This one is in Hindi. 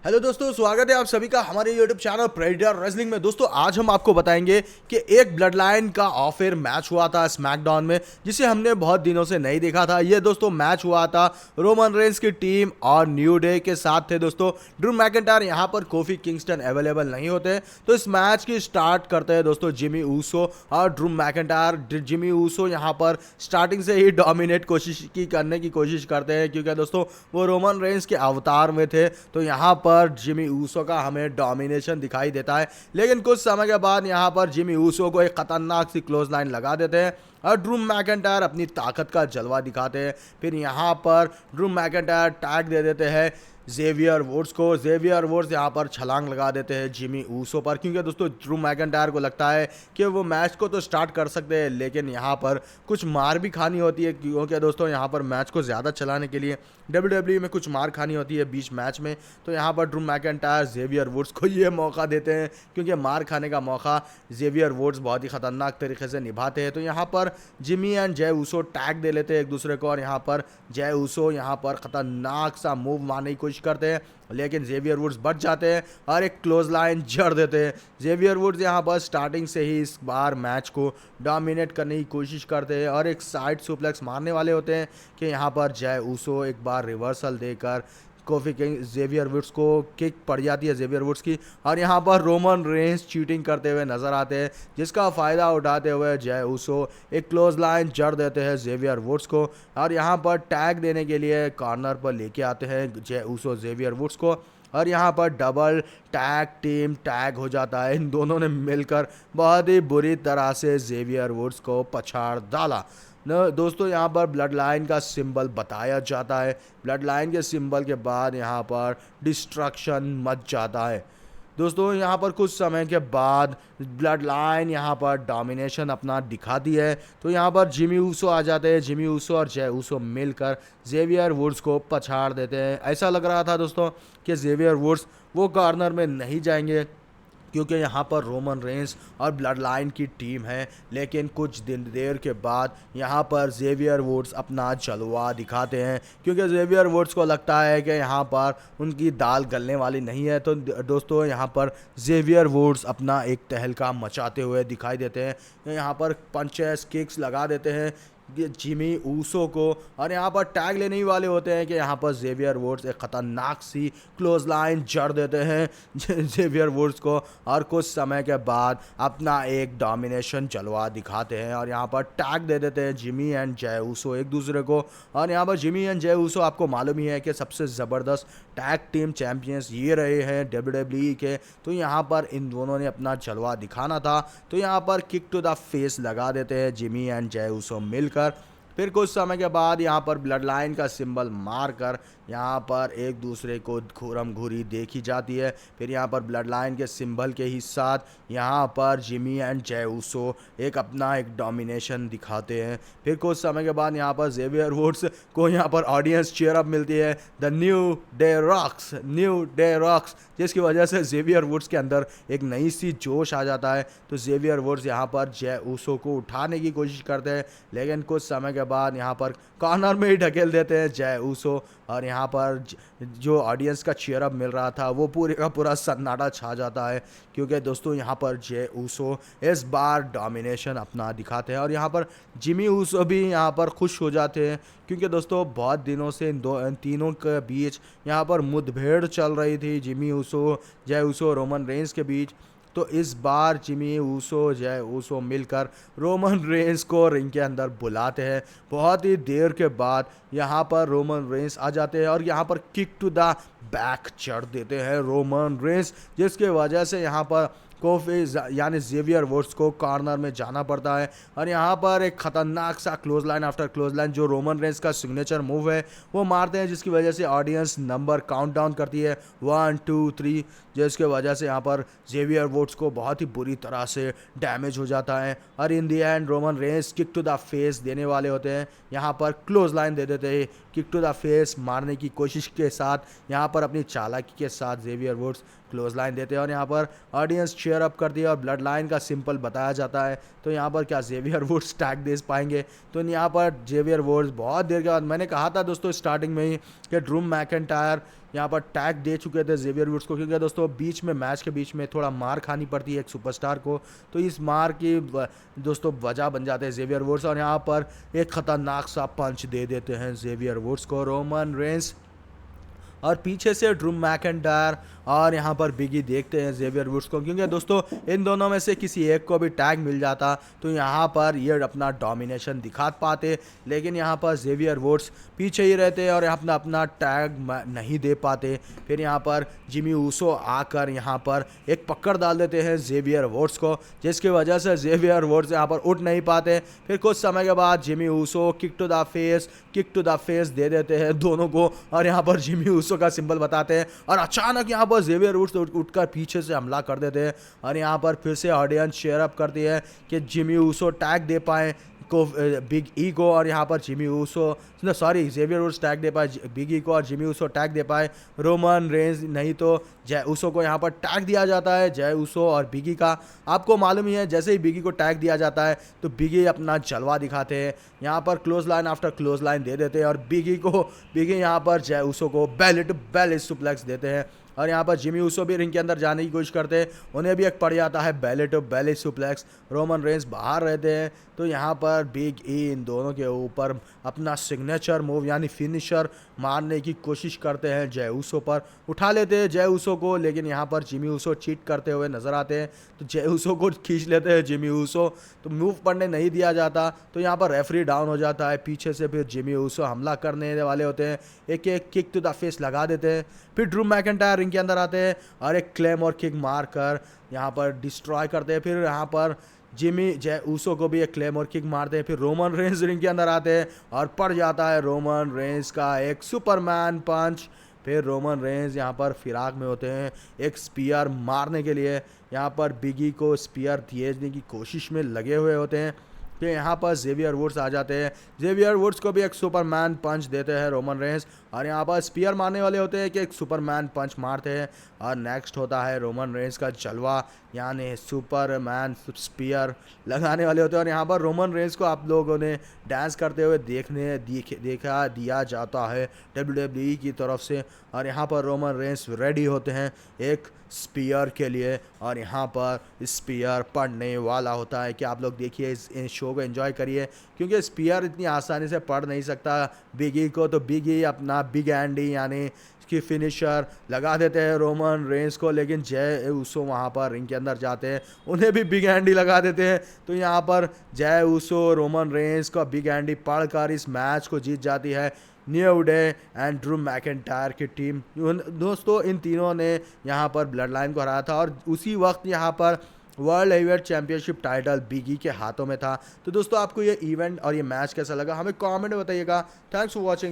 हेलो दोस्तों, स्वागत है आप सभी का हमारे यूट्यूब चैनल प्रेडिटर रेसलिंग में। दोस्तों आज हम आपको बताएंगे कि एक ब्लड लाइन का ऑफ एयर मैच हुआ था स्मैकडाउन में, जिसे हमने बहुत दिनों से नहीं देखा था। ये दोस्तों मैच हुआ था रोमन रेंस की टीम और न्यू डे के साथ थे। दोस्तों ड्रू मैकिंटायर यहाँ पर कोफी किंगस्टन अवेलेबल नहीं होते, तो इस मैच की स्टार्ट करते हैं दोस्तों जिमी ऊसो और ड्रू मैकिंटायर। जिमी ऊसो यहाँ पर स्टार्टिंग से ही डोमिनेट करने की कोशिश करते हैं, क्योंकि दोस्तों वो रोमन रेंस के अवतार में थे। तो यहाँ पर जिमी ऊसो का हमें डोमिनेशन दिखाई देता है, लेकिन कुछ समय के बाद यहाँ पर जिमी ऊसो को एक खतरनाक सी क्लोज लाइन लगा देते हैं और ड्रू मैकिंटायर अपनी ताकत का जलवा दिखाते हैं। फिर यहाँ पर ड्रू मैकिंटायर टैग दे देते हैं जेवियर वुड्स को। जेवियर वुड्स यहाँ पर छलांग लगा देते हैं जिमी ऊसो पर, क्योंकि दोस्तों ड्रू मैकिंटायर को लगता है कि वो मैच को तो स्टार्ट कर सकते हैं, लेकिन यहाँ पर कुछ मार भी खानी होती है, क्योंकि दोस्तों यहाँ पर मैच को ज़्यादा चलाने के लिए WWE में कुछ मार खानी होती है बीच मैच में। तो यहाँ पर ड्रू मैकिंटायर जेवियर वुड्स को ये मौका देते हैं, क्योंकि मार खाने का मौका जेवियर वुड्स बहुत ही खतरनाक तरीके से निभाते हैं। तो यहाँ पर जिमी एंड जय ऊसो टैग दे लेते हैं एक दूसरे को, और यहाँ पर जय ऊसो यहाँ पर खतरनाक सा मूव मारने की कोशिश करते हैं, लेकिन जेवियर वुड्स बच जाते हैं और एक क्लोज लाइन जड़ देते हैं। जेवियर वुड्स यहाँ पर स्टार्टिंग से ही इस बार मैच को डोमिनेट करने की कोशिश करते हैं और एक साइड सुप्लेक्स मारने वाले होते हैं कि यहाँ पर जय ऊसो एक बार रिवर्सल देकर कोफी किंग जेवियर वुड्स को किक पड़ जाती है जेवियर वुड्स की, और यहाँ पर रोमन रेंस चीटिंग करते हुए नजर आते हैं, जिसका फ़ायदा उठाते हुए जय ऊसो एक क्लोज लाइन जड़ देते हैं जेवियर वुड्स को, और यहाँ पर टैग देने के लिए कॉर्नर पर लेके आते हैं जय ऊसो जेवियर वुड्स को, और यहाँ पर डबल टैग टीम टैग हो जाता है। इन दोनों ने मिलकर बहुत ही बुरी तरह से जेवियर वुड्स को पछाड़ डाला न। दोस्तों यहाँ पर ब्लड लाइन का सिंबल बताया जाता है। ब्लड लाइन के सिंबल के बाद यहाँ पर डिस्ट्रक्शन मच जाता है। दोस्तों यहाँ पर कुछ समय के बाद ब्लड लाइन यहाँ पर डोमिनेशन अपना दिखाती है। तो यहाँ पर जिमी ऊसो आ जाते हैं। जिमी ऊसो और जय ऊसो मिलकर जेवियर वुड्स को पछाड़ देते हैं। ऐसा लग रहा था दोस्तों कि जेवियर वुड्स वो कॉर्नर में नहीं जाएंगे, क्योंकि यहाँ पर रोमन रेंस और ब्लड लाइन की टीम है, लेकिन कुछ दिन देर के बाद यहाँ पर जेवियर वुड्स अपना जलवा दिखाते हैं, क्योंकि जेवियर वुड्स को लगता है कि यहाँ पर उनकी दाल गलने वाली नहीं है। तो दोस्तों यहाँ पर जेवियर वुड्स अपना एक तहलका मचाते हुए दिखाई देते हैं। यहाँ पर पंचेस किक्स लगा देते हैं जिमी ऊसो को, और यहाँ पर टैग लेने ही वाले होते हैं कि यहाँ पर जेवियर वुड्स एक खतरनाक सी क्लोज लाइन जड़ देते हैं जेवियर वुड्स को, और कुछ समय के बाद अपना एक डोमिनेशन जलवा दिखाते हैं और यहाँ पर टैग दे देते हैं जिमी एंड जय ऊसो एक दूसरे को। और यहाँ पर जिमी एंड जय ऊसो आपको मालूम ही है कि सबसे ज़बरदस्त टैग टीम चैंपियंस ये रहे हैं WWE के। तो यहाँ पर इन दोनों ने अपना जलवा दिखाना था। तो यहाँ पर किक टू द फेस लगा देते हैं जिमी एंड जय ऊसो मिलकर। फिर कुछ समय के बाद यहाँ पर ब्लड लाइन का सिंबल मारकर यहाँ पर एक दूसरे को घूरम घूरी देखी जाती है। फिर यहाँ पर ब्लड लाइन के सिंबल के ही साथ यहाँ पर जिमी एंड जय ऊसो एक अपना एक डोमिनेशन दिखाते हैं। फिर कुछ समय के बाद यहाँ पर जेवियर वुड्स को यहाँ पर ऑडियंस चीयर अप मिलती है, the new day rocks, new day rocks, जिसकी वजह से जेवियर वुड्स के अंदर एक नई सी जोश आ जाता है। तो जेवियर वुड्स यहाँ पर जय ऊसो को उठाने की कोशिश करते हैं, लेकिन कुछ समय के बाद यहाँ पर कॉर्नर में ही ढकेल देते हैं जय ऊसो, और यहाँ पर जो ऑडियंस का चीयर अप मिल रहा था वो पूरे का पूरा सन्नाटा छा जाता है, क्योंकि दोस्तों यहाँ पर जय ऊसो इस बार डोमिनेशन अपना दिखाते हैं। और यहाँ पर जिमी ऊसो भी यहाँ पर खुश हो जाते हैं, क्योंकि दोस्तों बहुत दिनों से इन तीनों के बीच यहाँ पर मुठभेड़ चल रही थी, जिमी ऊसो, जय ऊसो, रोमन रेंस के बीच। तो इस बार जिमी ऊसो जय ऊसो मिलकर रोमन रेंस को रिंग के अंदर बुलाते हैं। बहुत ही देर के बाद यहाँ पर रोमन रेंस आ जाते हैं और यहाँ पर किक टू द बैक चढ़ देते हैं रोमन रेंस, जिसके वजह से यहाँ पर कोफी यानी जेवियर वुड्स को कॉर्नर में जाना पड़ता है। और यहाँ पर एक खतरनाक सा close line after close line जो रोमन रेंस का सिग्नेचर मूव है वो मारते हैं, जिसकी वजह से ऑडियंस नंबर काउंट डाउन करती है 1 2 3, जिसके वजह से यहाँ पर जेवियर वुड्स को बहुत ही बुरी तरह से डैमेज हो जाता है। और in the end Roman Reigns kick to the face देने वाले होते हैं, यहाँ पर क्लोज लाइन दे देते हैं। किक टू द फेस मारने की कोशिश के साथ यहाँ पर अपनी चालाकी के साथ जेवियर वुड्स क्लोज लाइन देते हैं, और यहाँ पर ऑडियंस शेयर अप कर दिया और ब्लड लाइन का सिंपल बताया जाता है। तो यहाँ पर क्या जेवियर वुड्स टैग दे पाएंगे? तो यहाँ पर जेवियर वुड्स बहुत देर के बाद, मैंने कहा था दोस्तों स्टार्टिंग में ही कि ड्रू मैकिंटायर यहाँ पर टैग दे चुके थे जेवियर वुड्स को, क्योंकि दोस्तों बीच में मैच के बीच में थोड़ा मार खानी पड़ती है एक सुपरस्टार को, तो इस मार की दोस्तों वजह बन जाते हैं जेवियर वुड्स और यहाँ पर एक खतरनाक सा पंच दे देते हैं जेवियर वुड्स को रोमन रेंस और पीछे से ड्रू मैकिंटायर और यहाँ पर बिगी देखते हैं जेवियर वुड्स को, क्योंकि दोस्तों इन दोनों में से किसी एक को भी टैग मिल जाता तो यहाँ पर ये अपना डोमिनेशन दिखा पाते, लेकिन यहाँ पर जेवियर वुड्स पीछे ही रहते और अपना अपना टैग नहीं दे पाते। फिर यहाँ पर जिमी ऊसो आकर यहाँ पर एक पकड़ डाल देते हैं जेवियर वुड्स को, जिसकी वजह से जेवियर वुड्स यहाँ पर उठ नहीं पाते। फिर कुछ समय के बाद Jimmy Uso kick to the face दे देते हैं दोनों को और यहाँ पर जिमी ऊसो का सिंबल बताते हैं और अचानक यहाँ पर जेवियर वुड्स उठकर पीछे से हमला कर देते हैं और यहाँ पर फिर से ऑडियंस शेयर अप करती है कि जिमी ऊसो टैग दे पाए को बिग ई को और यहाँ पर Jimmy Uso Xavier Woods tag दे पाए बिग ई को और जिमी ऊसो टैग दे पाए रोमन रेंज, नहीं तो जय ऊसो को यहाँ पर टैग दिया जाता है। जय ऊसो और बिगी का आपको मालूम ही है, जैसे ही बिगी को टैग दिया जाता है तो बिगी अपना जलवा दिखाते हैं, यहाँ पर clothesline after clothesline दे देते हैं और बिगी यहाँ पर जय ऊसो को बेली टू बेली सुप्लेक्स देते हैं और यहाँ पर जिमी ऊसो भी रिंग के अंदर जाने की कोशिश करते हैं, उन्हें भी एक पड़ जाता है belly to belly suplex. Roman Reigns बाहर रहते हैं तो यहाँ पर बिग ई इन दोनों के ऊपर अपना सिग्नेचर मूव यानी फिनिशर मारने की कोशिश करते हैं, जय ऊसो पर उठा लेते हैं जय ऊसो को, लेकिन यहाँ पर जिमी ऊसो चीट करते हुए नजर आते हैं तो जय ऊसो को खींच लेते हैं जिमी ऊसो, तो मूव पड़ने नहीं दिया जाता तो यहाँ पर रेफरी डाउन हो जाता है। पीछे से फिर जिमी ऊसो हमला करने वाले होते हैं, एक एक किक टू द फेस लगा देते हैं, फिर ड्रू मैकिंटायर रिंग के अंदर आते हैं और एक क्लेम और किक मार कर यहाँ पर डिस्ट्रॉय करते हैं। फिर यहाँ पर जिमी जय ऊसो को भी एक क्लेम और किक मारते हैं, फिर रोमन रेंस रिंग के अंदर आते हैं और पड़ जाता है रोमन रेंस का एक सुपरमैन पंच। फिर रोमन रेंस यहाँ पर फिराक में होते हैं एक स्पीयर मारने के लिए, यहाँ पर बिगी को स्पीयर भेजने की कोशिश में लगे हुए होते हैं। फिर यहाँ पर जेवियर वुड्स आ जाते हैं, जेवियर वुड्स को भी एक सुपरमैन पंच देते हैं रोमन रेंस और यहाँ पर स्पीयर मारने वाले होते हैं कि एक सुपरमैन पंच मारते हैं और नेक्स्ट होता है रोमन रेंस का जलवा यानी सुपरमैन स्पीयर लगाने वाले होते हैं और यहाँ पर रोमन रेंस को आप लोगों ने डांस करते हुए देखा दिया जाता है WWE की तरफ से और यहाँ पर रोमन रेंस रेडी होते हैं एक स्पीयर के लिए और यहाँ पर स्पीयर पड़ने वाला होता है कि आप लोग देखिए इस शो को एंजॉय करिए, क्योंकि स्पीयर इतनी आसानी से पड़ नहीं सकता बिगी को, तो बिगी अपना बिग एंडी यानी की फिनिशर लगा देते हैं रोमन रेंस को, लेकिन जय ऊसो वहाँ पर रिंग के अंदर जाते हैं उन्हें भी बिग एंडी लगा देते हैं। तो यहाँ पर जय ऊसो रोमन रेंस का बिग एंडी पढ़कर इस मैच को जीत जाती है new day and Drew McIntyre की टीम। दोस्तों इन तीनों ने यहाँ पर ब्लड लाइन को हराया था और उसी वक्त यहाँ पर वर्ल्ड हेवीवेट चैंपियनशिप टाइटल बिगी के हाथों में था। तो दोस्तों आपको ये इवेंट और ये मैच कैसा लगा हमें कमेंट में बताइएगा। Thanks for watching.